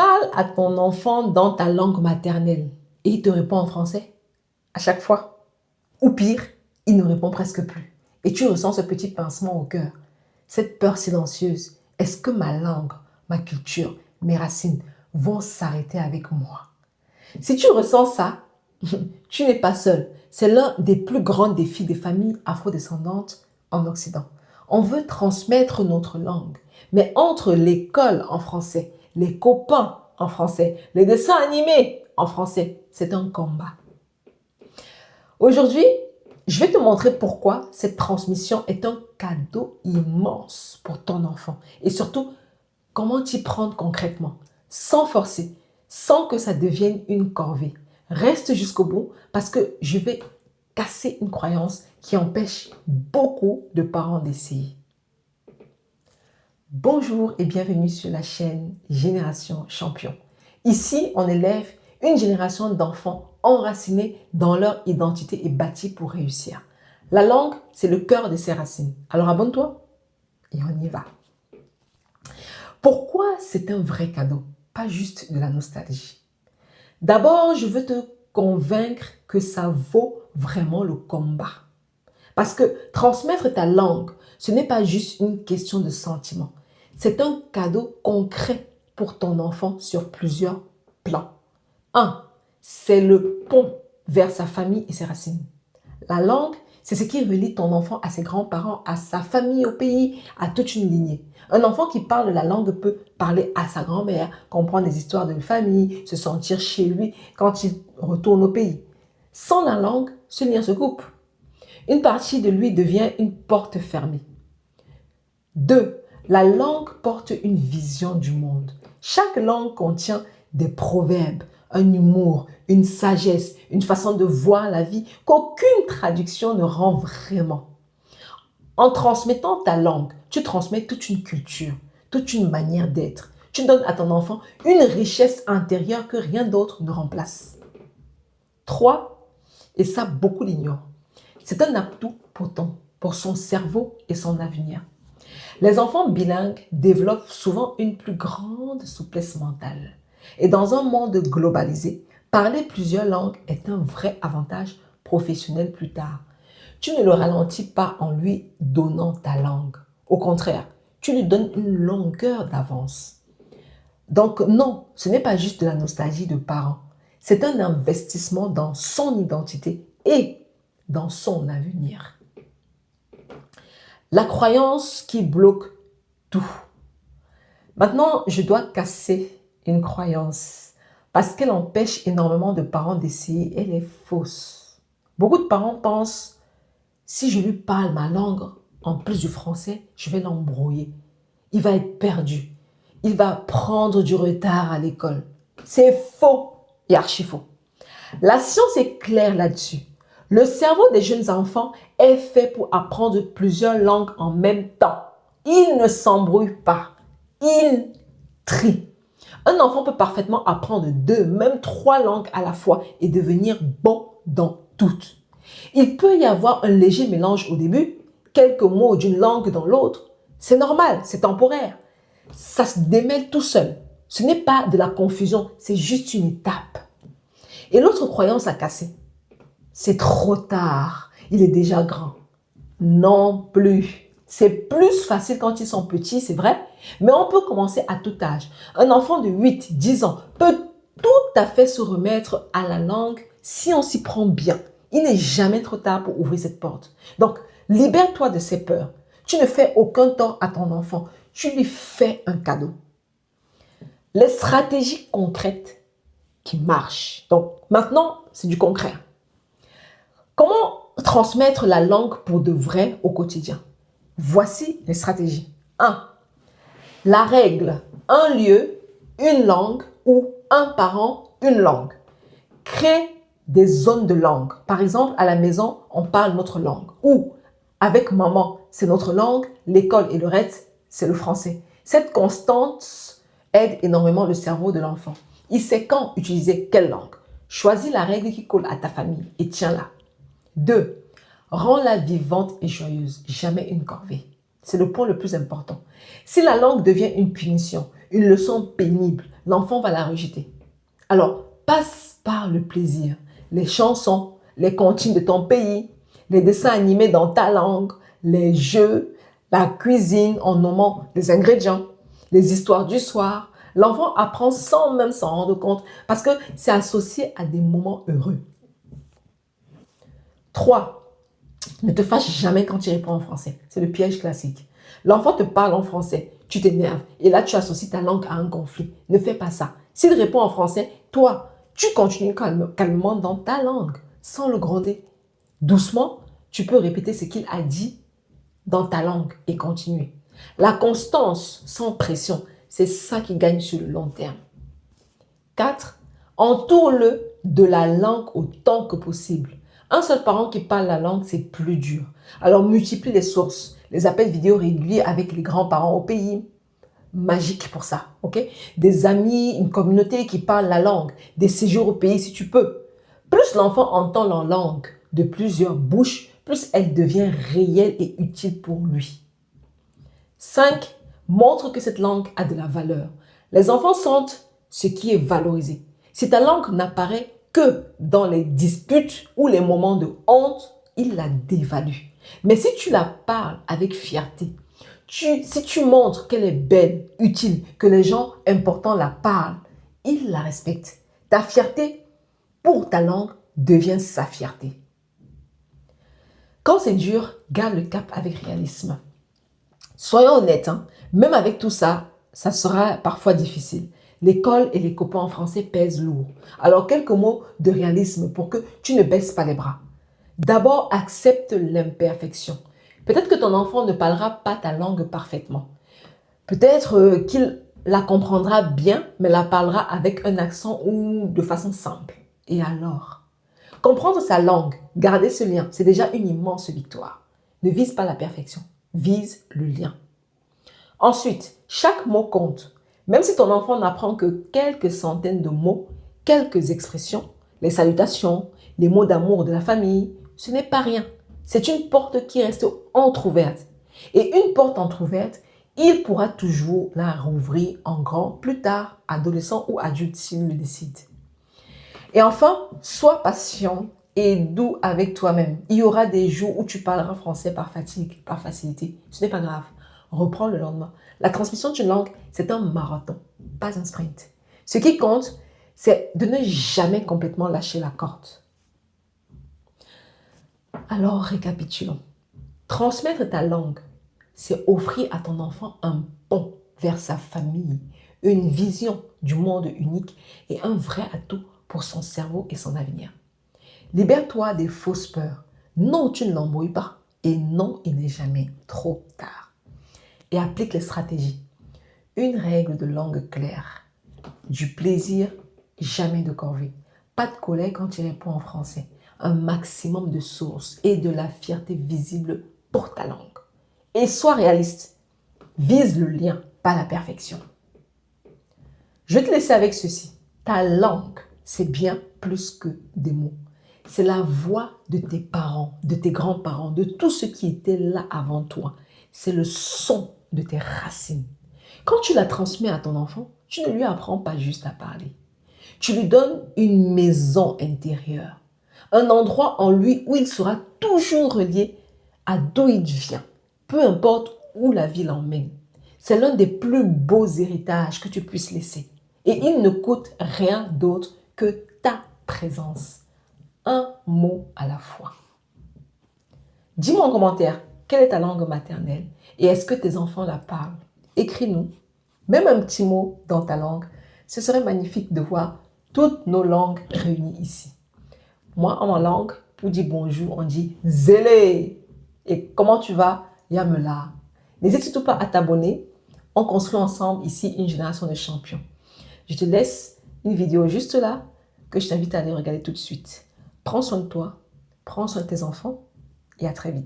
parles à ton enfant dans ta langue maternelle et il te répond en français à chaque fois. Ou pire, il ne répond presque plus. Et tu ressens ce petit pincement au cœur, cette peur silencieuse. Est-ce que ma langue, ma culture, mes racines vont s'arrêter avec moi? Si tu ressens ça, tu n'es pas seul. C'est l'un des plus grands défis des familles afrodescendantes en Occident. On veut transmettre notre langue, mais entre l'école en français, les copains en français, les dessins animés en français, c'est un combat. Aujourd'hui, je vais te montrer pourquoi cette transmission est un cadeau immense pour ton enfant et surtout comment t'y prendre concrètement, sans forcer, sans que ça devienne une corvée. Reste jusqu'au bout parce que je vais casser une croyance qui empêche beaucoup de parents d'essayer. Bonjour et bienvenue sur la chaîne Génération Champion. Ici, on élève une génération d'enfants enracinés dans leur identité et bâtis pour réussir. La langue, c'est le cœur de ces racines. Alors abonne-toi et on y va. Pourquoi c'est un vrai cadeau, pas juste de la nostalgie? D'abord, je veux te convaincre que ça vaut vraiment le combat. Parce que transmettre ta langue, ce n'est pas juste une question de sentiment. C'est un cadeau concret pour ton enfant sur plusieurs plans. 1. C'est le pont vers sa famille et ses racines. La langue, c'est ce qui relie ton enfant à ses grands-parents, à sa famille, au pays, à toute une lignée. Un enfant qui parle la langue peut parler à sa grand-mère, comprendre des histoires de famille, se sentir chez lui quand il retourne au pays. Sans la langue, ce lien se coupe. Une partie de lui devient une porte fermée. 2. La langue porte une vision du monde. Chaque langue contient des proverbes, un humour, une sagesse, une façon de voir la vie qu'aucune traduction ne rend vraiment. En transmettant ta langue, tu transmets toute une culture, toute une manière d'être. Tu donnes à ton enfant une richesse intérieure que rien d'autre ne remplace. 3. Et ça, beaucoup l'ignorent. C'est un atout pour son cerveau et son avenir. Les enfants bilingues développent souvent une plus grande souplesse mentale. Et dans un monde globalisé, parler plusieurs langues est un vrai avantage professionnel plus tard. Tu ne le ralentis pas en lui donnant ta langue. Au contraire, tu lui donnes une longueur d'avance. Donc non, ce n'est pas juste de la nostalgie de parents. C'est un investissement dans son identité et dans son avenir. La croyance qui bloque tout. Maintenant, je dois casser une croyance parce qu'elle empêche énormément de parents d'essayer. Elle est fausse. Beaucoup de parents pensent, si je lui parle ma langue en plus du français, je vais l'embrouiller. Il va être perdu. Il va prendre du retard à l'école. C'est faux et archi faux. La science est claire là-dessus. Le cerveau des jeunes enfants est fait pour apprendre plusieurs langues en même temps. Il ne s'embrouille pas. Il trie. Un enfant peut parfaitement apprendre 2, même 3 langues à la fois et devenir bon dans toutes. Il peut y avoir un léger mélange au début, quelques mots d'une langue dans l'autre. C'est normal, c'est temporaire. Ça se démêle tout seul. Ce n'est pas de la confusion, c'est juste une étape. Et l'autre croyance à casser, c'est trop tard, il est déjà grand. Non plus. C'est plus facile quand ils sont petits, c'est vrai, mais on peut commencer à tout âge. Un enfant de 8, 10 ans peut tout à fait se remettre à la langue si on s'y prend bien. Il n'est jamais trop tard pour ouvrir cette porte. Donc, libère-toi de ces peurs. Tu ne fais aucun tort à ton enfant. Tu lui fais un cadeau. Les stratégies concrètes qui marchent. Donc, maintenant, c'est du concret. Comment transmettre la langue pour de vrai au quotidien? Voici les stratégies. 1. La règle, un lieu, une langue ou un parent, une langue. Crée des zones de langue. Par exemple, à la maison, on parle notre langue. Ou avec maman, c'est notre langue, l'école et le reste, c'est le français. Cette constante aide énormément le cerveau de l'enfant. Il sait quand utiliser quelle langue. Choisis la règle qui colle à ta famille et tiens-la. 2. Rends-la vivante et joyeuse, jamais une corvée. C'est le point le plus important. Si la langue devient une punition, une leçon pénible, l'enfant va la rejeter. Alors, passe par le plaisir, les chansons, les comptines de ton pays, les dessins animés dans ta langue, les jeux, la cuisine en nommant les ingrédients, les histoires du soir. L'enfant apprend sans même s'en rendre compte parce que c'est associé à des moments heureux. 3. Ne te fâche jamais quand tu réponds en français. C'est le piège classique. L'enfant te parle en français, tu t'énerves et là tu associes ta langue à un conflit. Ne fais pas ça. S'il répond en français, toi, tu continues calmement dans ta langue sans le gronder. Doucement, tu peux répéter ce qu'il a dit dans ta langue et continuer. La constance sans pression, c'est ça qui gagne sur le long terme. 4. Entoure-le de la langue autant que possible. Un seul parent qui parle la langue, c'est plus dur. Alors multiplie les sources, les appels vidéo réguliers avec les grands-parents au pays. Magique pour ça, ok? Des amis, une communauté qui parle la langue, des séjours au pays si tu peux. Plus l'enfant entend la langue de plusieurs bouches, plus elle devient réelle et utile pour lui. 5. Montre que cette langue a de la valeur. Les enfants sentent ce qui est valorisé. Si ta langue n'apparaît que dans les disputes ou les moments de honte, ils la dévaluent. Mais si tu la parles avec fierté, si tu montres qu'elle est belle, utile, que les gens importants la parlent, ils la respectent. Ta fierté pour ta langue devient sa fierté. Quand c'est dur, garde le cap avec réalisme. Soyons honnêtes, même avec tout ça, ça sera parfois difficile. L'école et les copains en français pèsent lourd. Alors quelques mots de réalisme pour que tu ne baisses pas les bras. D'abord, accepte l'imperfection. Peut-être que ton enfant ne parlera pas ta langue parfaitement. Peut-être qu'il la comprendra bien, mais la parlera avec un accent ou de façon simple. Et alors? Comprendre sa langue, garder ce lien, c'est déjà une immense victoire. Ne vise pas la perfection, vise le lien. Ensuite, chaque mot compte. Même si ton enfant n'apprend que quelques centaines de mots, quelques expressions, les salutations, les mots d'amour de la famille, ce n'est pas rien. C'est une porte qui reste entrouverte. Et une porte entrouverte, il pourra toujours la rouvrir en grand plus tard, adolescent ou adulte s'il le décide. Et enfin, sois patient et doux avec toi-même. Il y aura des jours où tu parleras français par fatigue, par facilité. Ce n'est pas grave. Reprends le lendemain. La transmission d'une langue, c'est un marathon, pas un sprint. Ce qui compte, c'est de ne jamais complètement lâcher la corde. Alors, récapitulons. Transmettre ta langue, c'est offrir à ton enfant un pont vers sa famille, une vision du monde unique et un vrai atout pour son cerveau et son avenir. Libère-toi des fausses peurs. Non, tu ne l'embrouilles pas. Et non, il n'est jamais trop tard. Et applique les stratégies. Une règle de langue claire. Du plaisir, jamais de corvée. Pas de colère quand tu réponds en français. Un maximum de sources et de la fierté visible pour ta langue. Et sois réaliste. Vise le lien, pas la perfection. Je vais te laisser avec ceci. Ta langue, c'est bien plus que des mots. C'est la voix de tes parents, de tes grands-parents, de tous ceux qui étaient là avant toi. C'est le son de tes racines. Quand tu la transmets à ton enfant, tu ne lui apprends pas juste à parler. Tu lui donnes une maison intérieure, un endroit en lui où il sera toujours relié à d'où il vient, peu importe où la vie l'emmène. C'est l'un des plus beaux héritages que tu puisses laisser. Et il ne coûte rien d'autre que ta présence. Un mot à la fois. Dis-moi en commentaire, quelle est ta langue maternelle et est-ce que tes enfants la parlent? Écris-nous, même un petit mot dans ta langue. Ce serait magnifique de voir toutes nos langues réunies ici. Moi, en ma langue, pour dire bonjour, on dit zélé. Et comment tu vas? Yamela. N'hésite surtout pas à t'abonner. On construit ensemble ici une génération de champions. Je te laisse une vidéo juste là que je t'invite à aller regarder tout de suite. Prends soin de toi, prends soin de tes enfants et à très vite.